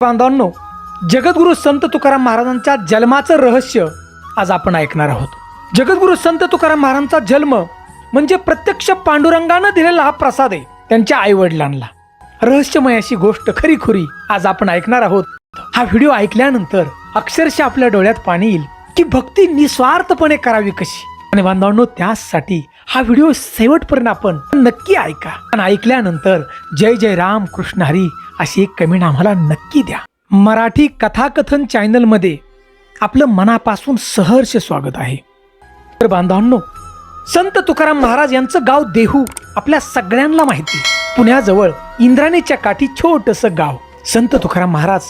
बांधवांनो, जगद्गुरु संत तुकाराम महाराजांच्या जन्माचं रहस्य आज आपण ऐकणार आहोत. जगद्गुरु संत तुकाराम महाराजांचा जन्म म्हणजे प्रत्यक्ष पांडुरंगानं दिलेला हा प्रसाद आहे त्यांच्या आईवडिलांना. रहस्यमय अशी गोष्ट खरीखुरी आज आपण ऐकणार आहोत. हा व्हिडिओ ऐकल्यानंतर अक्षरशः आपल्या डोळ्यात पाणी येईल की भक्ती निस्वार्थपणे करावी कशी. आणि बांधवांनो, त्यासाठी हा व्हिडिओ शेवटपर्यंत आपण नक्की ऐका. आणि ऐकल्यानंतर जय जय राम कृष्ण हरी अशी एक कमेंट आम्हाला नक्की द्या. मराठी कथाकथन चॅनलमध्ये आपलं मनापासून सहर्ष स्वागत आहे. तर बांधवांनो, संत तुकाराम महाराज यांचं गाव देहू आपल्या सगळ्यांना माहिती. पुण्याजवळ इंद्राणीच्या काठी छोटंसं गाव. संत तुकाराम महाराज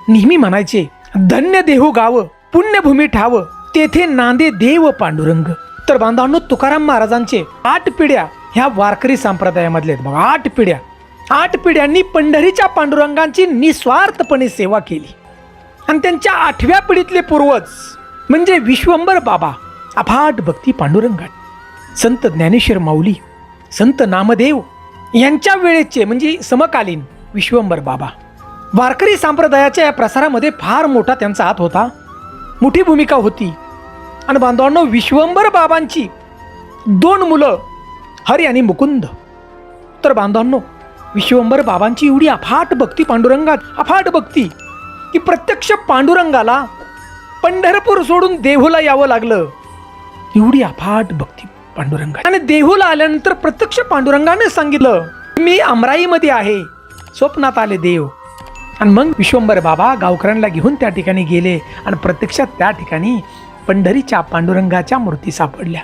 नेहमी म्हणायचे, धन्य देहू गाव, पुण्यभूमी ठाव, तेथे नांदे देव पांडुरंग. तर बांधवांनो, तुकाराम महाराजांचे 8 पिढ्या ह्या वारकरी संप्रदायामधले आहेत. बघा, 8 पिढ्या. 8 पिढ्यांनी पंढरीच्या पांडुरंगांची निस्वार्थपणे सेवा केली. आणि त्यांच्या 8व्या पिढीतले पूर्वज म्हणजे विश्वंभर बाबा, अफाट भक्ती पांडुरंगात. संत ज्ञानेश्वर माऊली, संत नामदेव यांच्या वेळेचे म्हणजे समकालीन विश्वंभर बाबा. वारकरी संप्रदायाच्या या प्रसारामध्ये फार मोठा त्यांचा हात होता, मोठी भूमिका होती. आणि बांधवांनो, विश्वंभर बाबांची 2 मुलं हरी आणि मुकुंद. तर बांधवांनो, विश्वंभर बाबांची एवढी अफाट भक्ती पांडुरंगात, अफाट भक्ती की प्रत्यक्ष पांडुरंगाला पंढरपूर सोडून देहूला यावं लागलं. एवढी अफाट भक्ती पांडुरंगात. आणि देहूला आल्यानंतर प्रत्यक्ष पांडुरंगाने सांगितलं, मी अमराईमध्ये आहे. स्वप्नात आले देव. आणि मग विश्वंभर बाबा गावकऱ्यांना घेऊन त्या ठिकाणी गेले आणि प्रत्यक्षात त्या ठिकाणी पंढरीच्या पांडुरंगाच्या मूर्ती सापडल्या.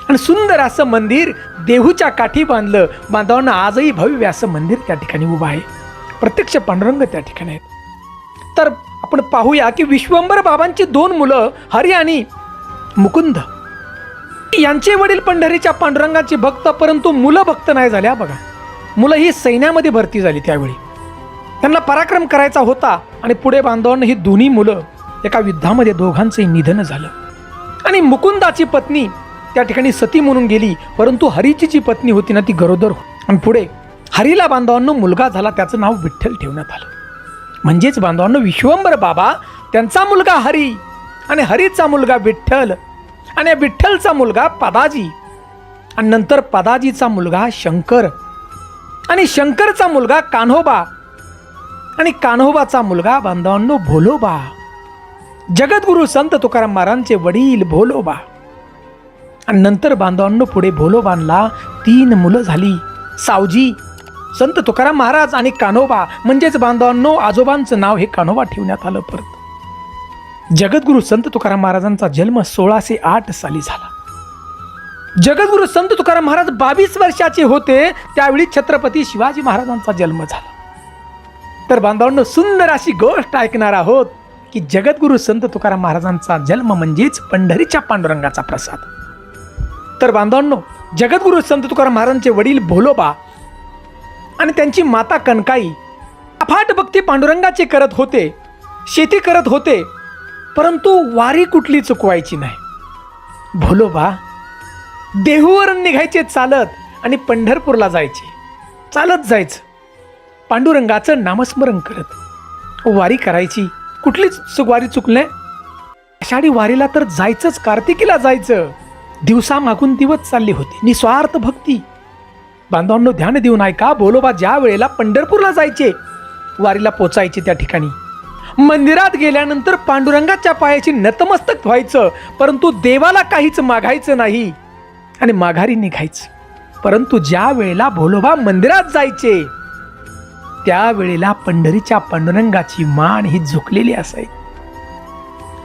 आणि सुंदर असं मंदिर देहूच्या काठी बांधलं. बांधवांना आजही भव्य असं मंदिर त्या ठिकाणी उभं आहे. प्रत्यक्ष पांडुरंग त्या ठिकाणी आहेत. तर आपण पाहूया की विश्वंभर बाबांची 2 मुलं हरी आणि मुकुंद यांचे वडील पंढरीच्या पांडुरंगाचे भक्त, परंतु मुलं भक्त नाही झाल्या. बघा, मुलं ही सैन्यामध्ये भरती झाली. त्यावेळी त्यांना पराक्रम करायचा होता. आणि पुढे बांधवांना ही दोन्ही मुलं एका युद्धामध्ये दोघांचंही निधन झालं. आणि मुकुंदाची पत्नी त्या ठिकाणी सती म्हणून गेली, परंतु हरीची जी पत्नी होती ना ती गरोदर होती. आणि पुढे हरीला बांधवांनो मुलगा झाला, त्याचं नाव विठ्ठल ठेवण्यात आलं. म्हणजेच बांधवांनो, विश्वंभर बाबा त्यांचा मुलगा हरी आणि हरीचा मुलगा विठ्ठल आणि विठ्ठलचा मुलगा पदाजी आणि नंतर पदाजीचा मुलगा शंकर आणि शंकरचा मुलगा कान्होबा आणि कान्होबाचा मुलगा बांधवांनो भोलोबा. जगद्गुरु संत तुकाराम महाराजांचे वडील भोलोबा. आणि नंतर बांधवांनो पुढे भोलोबांना 3 मुलं झाली, सावजी, संत तुकाराम महाराज आणि कान्होबा. म्हणजेच बांधवांनो आजोबांचं नाव हे कान्होबा ठेवण्यात आलं. परत जगद्गुरु संत तुकाराम महाराजांचा जन्म 1608 साली झाला. जगद्गुरु संत तुकाराम महाराज 22 वर्षाचे होते त्यावेळी छत्रपती शिवाजी महाराजांचा जन्म झाला. तर बांधवांनो, सुंदर अशी गोष्ट ऐकणार आहोत की जगद्गुरु संत तुकाराम महाराजांचा जन्म म्हणजेच पंढरीच्या पांडुरंगाचा प्रसाद. तर बांधवांनो, जगद्गुरु संत तुकाराम महाराजांचे वडील भोलोबा आणि त्यांची माता कनकाई अफाट भक्ती पांडुरंगाचे करत होते, शेती करत होते, परंतु वारी कुठली चुकवायची नाही. भोलोबा देहूवरून निघायचे चालत आणि पंढरपूरला जायचे, चालत जायचं, पांडुरंगाचं नामस्मरण करत वारी करायची. कुठलीच वारी चुकले. आषाढी वारीला तर जायचंच, कार्तिकीला जायचं. दिवसा मागून दिवस चालली होती, निस्वार्थ भक्ती. बांधवांनो, ध्यान देऊन ऐका. भोलोबा ज्या वेळेला पंढरपूरला जायचे, वारीला पोचायचे, त्या ठिकाणी मंदिरात गेल्यानंतर पांडुरंगाच्या पायाची नतमस्तक व्हायचं, परंतु देवाला काहीच मागायचं नाही आणि माघारी निघायचं. परंतु ज्या वेळेला भोलोबा मंदिरात जायचे त्यावेळेला पंढरीच्या पांडुरंगाची मान ही झुकलेली असायची.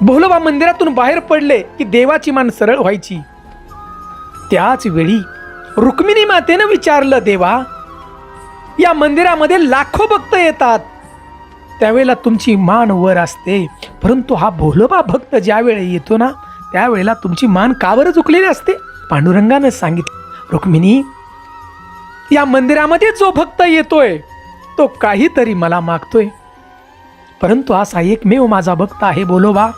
भोलोबा मंदिरातून बाहेर पडले की देवाची मान सरळ व्हायची. त्याच वेळी रुक्मिणी मातेनं विचारलं, देवा, या मंदिरामध्ये लाखो भक्त येतात, त्यावेळेला तुमची मान वर असते, परंतु हा भोलोबा भक्त ज्या वेळी येतो ना त्यावेळेला तुमची मान का बरं झुकलेली असते? पांडुरंगानं सांगितलं, रुक्मिणी, या मंदिरामध्ये जो भक्त येतोय तो काहीतरी मला मागतोय, परंतु असा एकमेव माझा भक्त आहे भोलोबा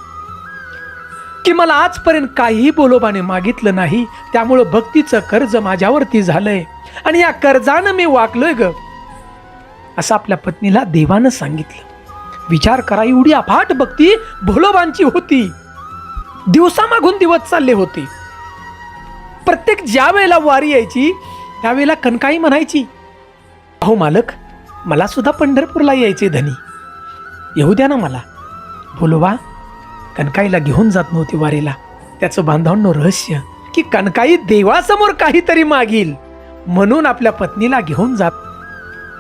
की मला आजपर्यंत काहीही भोलोबाने मागितलं नाही. त्यामुळं भक्तीचं कर्ज माझ्यावरती झालंय आणि या कर्जानं मी वाकलोय ग, असं आपल्या पत्नीला देवानं सांगितलं. विचार करा, एवढी अफाट भक्ती भोलोबांची होती. दिवसामागून दिवस चालले होते. प्रत्येक ज्या वेळेला वारी यायची त्यावेळेला कनकाई म्हणायची, अहो मालक, मला सुद्धा पंढरपूरला यायचे धनी, येऊ द्या ना मला. भोलोबा कनकाईला घेऊन जात नव्हती वारीला. त्याचं बांधवांनो रहस्य की कनकाई देवासमोर काहीतरी मागील म्हणून आपल्या पत्नीला घेऊन जात.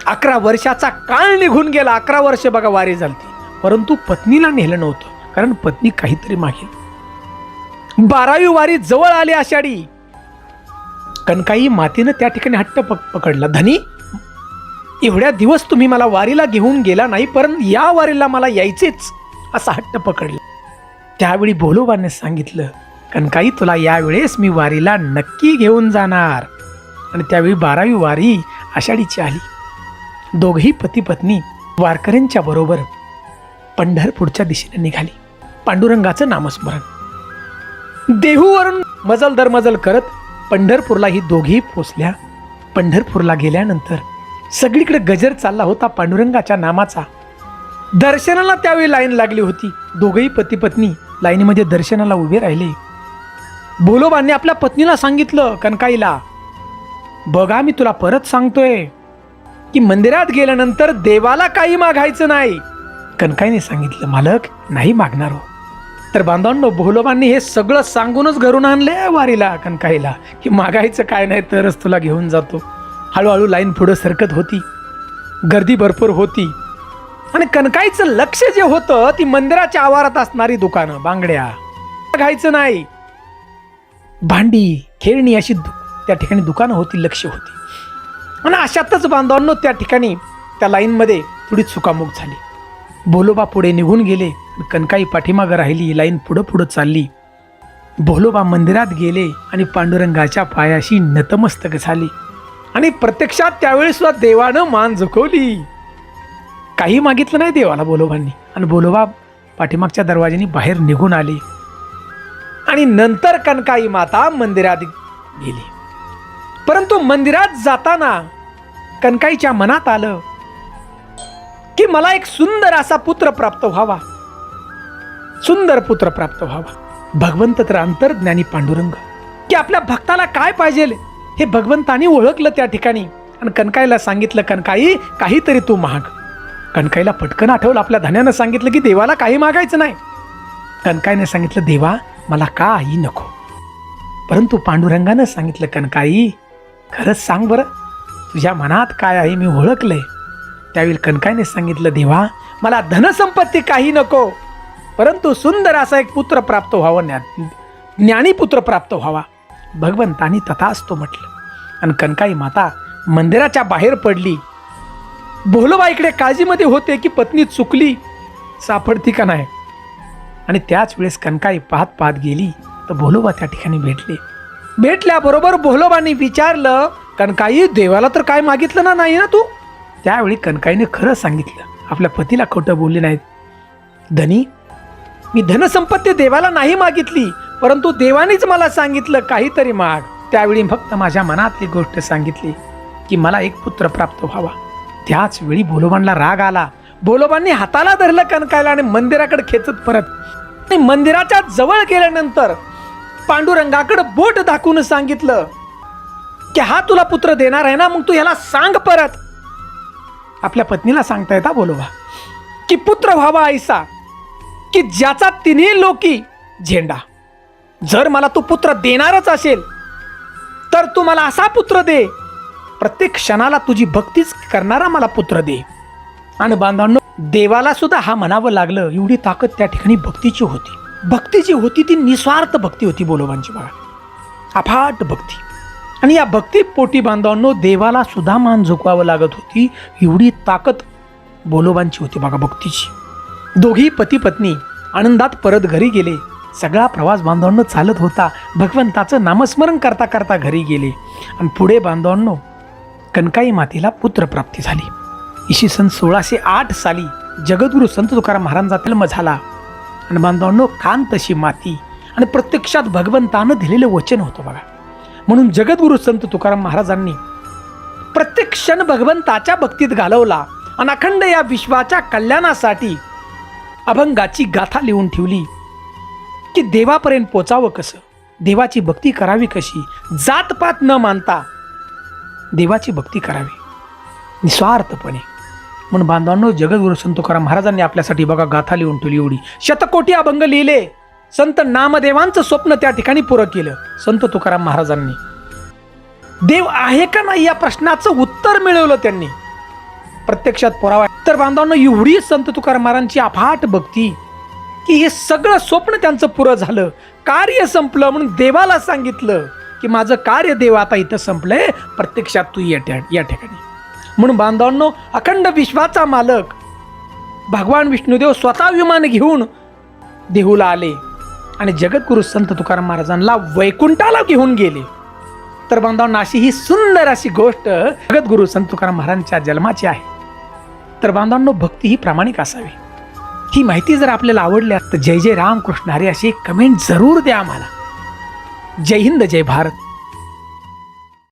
11 वर्षाचा काळ निघून गेला. 11 वर्ष बघा वारी झालती, परंतु पत्नीला नेलं नव्हतं, कारण पत्नी काहीतरी मागेल. 12वी वारी जवळ आली आषाढी. कनकाई मातेनं त्या ठिकाणी हट्ट पकडला, धनी एवढ्या दिवस तुम्ही मला वारीला घेऊन गेला नाही, परंतु या वारीला मला यायचेच, असा हट्ट पकडला. त्यावेळी भोलोबाने सांगितलं, कनकाई तुला यावेळेस मी वारीला नक्की घेऊन जाणार. आणि त्यावेळी 12वी वारी आषाढीची आली. दोघही पती पत्नी वारकऱ्यांच्या बरोबर पंढरपूरच्या दिशेने निघाली. पांडुरंगाचं नामस्मरण. देहूवरून मजल दर मजल करत पंढरपूरला ही दोघी पोचल्या. पंढरपूरला गेल्यानंतर सगळीकडे गजर चालला होता पांडुरंगाच्या नामाचा. दर्शनाला त्यावेळी लाईन लागली होती. दोघही पती पत्नी लाईनीमध्ये दर्शनाला उभे राहिले. भोलोबांनी आपल्या पत्नीला सांगितलं, कनकाईला, बघा मी तुला परत सांगतोय की मंदिरात गेल्यानंतर देवाला काही मागायचं नाही. कनकाईने सांगितलं, मालक नाही मागणार हो. तर बांधवांनो, भोलोबांनी हे सगळं सांगूनच घरून आणले वारीला कनकाईला की मागायचं काय नाही, तरच तुला घेऊन जातो. हळूहळू लाईन पुढं सरकत होती. गर्दी भरपूर होती. आणि कनकाईचं लक्ष जे होतं ती मंदिराच्या आवारात असणारी दुकानं, बांगड्या, मागायचं नाही. भांडी, खेळणी अशी त्या ठिकाणी दुकानं होती, लक्ष होती. आणि अशातच बांधवांनो त्या ठिकाणी त्या लाईनमध्ये थोडी चुकामुक झाली. भोलोबा पुढे निघून गेले, कनकाई पाठीमागं राहिली. लाईन पुढं पुढं चालली. भोलोबा मंदिरात गेले आणि पांडुरंगाच्या पायाशी नतमस्तक झाली. आणि प्रत्यक्षात त्यावेळी सुद्धा देवानं मान झुकवली. काही मागितलं नाही देवाला भोलोबांनी. आणि भोलोबा पाठीमागच्या दरवाजाने बाहेर निघून आले. आणि नंतर कनकाई माता मंदिरात गेली. परंतु मंदिरात जाताना कनकाईच्या मनात आलं की मला एक सुंदर असा पुत्र प्राप्त व्हावा, सुंदर पुत्र प्राप्त व्हावा. भगवंत तर अंतर्ज्ञानी पांडुरंग की आपल्या भक्ताला काय पाहिजे हे भगवंतानी ओळखलं त्या ठिकाणी. आणि कनकाईला सांगितलं, कनकाई काहीतरी तू माग. कनकाईला पटकन आठवलं, आपल्या धन्यानं सांगितलं की देवाला काही मागायचं नाही. कनकाईने सांगितलं, देवा मला काही नको. परंतु पांडुरंगानं सांगितलं, कनकाई खरंच सांग बरं, तुझ्या मनात काय आहे मी ओळखलंय. त्यावेळी कनकाईने सांगितलं, देवा मला धनसंपत्ती काही नको, परंतु सुंदर असा एक पुत्र प्राप्त व्हावा, ज्ञानी पुत्र प्राप्त व्हावा. भगवंतानी तथास्तु म्हटलं. आणि कनकाई माता मंदिराच्या बाहेर पडली. भोलोबा इकडे काळजीमध्ये होते की पत्नी चुकली, सापडती का नाही. आणि त्याच वेळेस कनकाई पाहत पाहत गेली तर भोलोबा त्या ठिकाणी भेटले. भेटल्याबरोबर भोलोबांनी विचारलं, कनकाई देवाला तर काय मागितलं ना नाही ना तू. त्यावेळी कनकाईने खरं सांगितलं, आपल्या पतीला खोटं बोलले नाहीत. धनी मी धनसंपत्ती देवाला नाही मागितली, परंतु देवानीच मला सांगितलं काहीतरी माग. त्यावेळी फक्त माझ्या मनातली गोष्ट सांगितली की मला एक पुत्र प्राप्त व्हावा. त्याच वेळी भोलोबांना राग आला. भोलोबांनी हाताला धरलं कनकाईला आणि मंदिराकडे खेचत परत. आणि मंदिराच्या जवळ गेल्यानंतर पांडुरंगाकडे बोट दाखवून सांगितलं की हा तुला पुत्र देणार आहे ना, मग तू ह्याला सांग परत. आपल्या पत्नीला सांगता येता भोलोबा की पुत्र व्हावा ऐसा की ज्याचा तिन्ही लोकी झेंडा. जर मला तू पुत्र देणारच असेल तर तू मला असा पुत्र दे, प्रत्येक क्षणाला तुझी भक्तीच करणारा मला पुत्र दे. आणि बांधवांनो, देवाला सुद्धा हा म्हणावं लागलं. एवढी ताकद त्या ठिकाणी भक्तीची होती. भक्तीची होती ती निस्वार्थ भक्ती होती भोलोबांची बघा, अफाट भक्ती. आणि या भक्ती पोटी बांधवांनो देवाला सुद्धा मान झुकवावं लागत होती. एवढी ताकद भोलोबांची होती बघा भक्तीची. दोघी पती पत्नी आनंदात परत घरी गेले. सगळा प्रवास बांधवांनो चालत होता. भगवंताचं नामस्मरण करता करता घरी गेले. आणि पुढे बांधवांनो कनकाई मातेला पुत्रप्राप्ती झाली. इसवी सन 1608 साली जगद्गुरू संत तुकाराम महाराजांचा जन्म झाला. आणि बांधवांनो कांतशी माती आणि प्रत्यक्षात भगवंतानं दिलेलं वचन होतं बघा. म्हणून जगद्गुरू संत तुकाराम महाराजांनी प्रत्येक क्षण भगवंताच्या भक्तीत घालवला. आणि अखंड या विश्वाच्या कल्याणासाठी अभंगाची गाथा लिहून ठेवली की देवापर्यंत पोचावं कसं, देवाची भक्ती करावी कशी, जातपात न मानता देवाची भक्ती करावी निस्वार्थपणे. म्हणून बांधवांनो, जगद्गुरु संत तुकाराम महाराजांनी आपल्यासाठी बघा गाथा लिहून ठेवली. एवढी शतकोटी अभंग लिहिले. संत नामदेवांचं स्वप्न त्या ठिकाणी पुरं केलं संत तुकाराम महाराजांनी. देव आहे का नाही या प्रश्नाचं उत्तर मिळवलं त्यांनी, प्रत्यक्षात पुरावा. तर बांधवांनो, एवढी संत तुकाराम महाराजांची अफाट भक्ती की हे सगळं स्वप्न त्यांचं पुरं झालं, कार्य संपलं. म्हणून देवाला सांगितलं की माझं कार्य देव आता इथं संपलंय, प्रत्यक्षात तू या ठिकाणी. म्हणून बांधवांनो, अखंड विश्वाचा मालक भगवान विष्णुदेव स्वतः विमान घेऊन देहूला आले आणि जगद्गुरु संत तुकाराम महाराजांना वैकुंठाला घेऊन गेले. तर बांधवांनो, अशी ही सुंदर अशी गोष्ट जगद्गुरु संत तुकाराम महाराजांच्या जन्माची आहे. तर बांधवांनो, भक्ती ही प्रामाणिक असावी. ही माहिती जर आपल्याला आवडली तर जय जय राम कृष्ण हरी अशी एक कमेंट जरूर द्या आम्हाला. जय हिंद, जय भारत.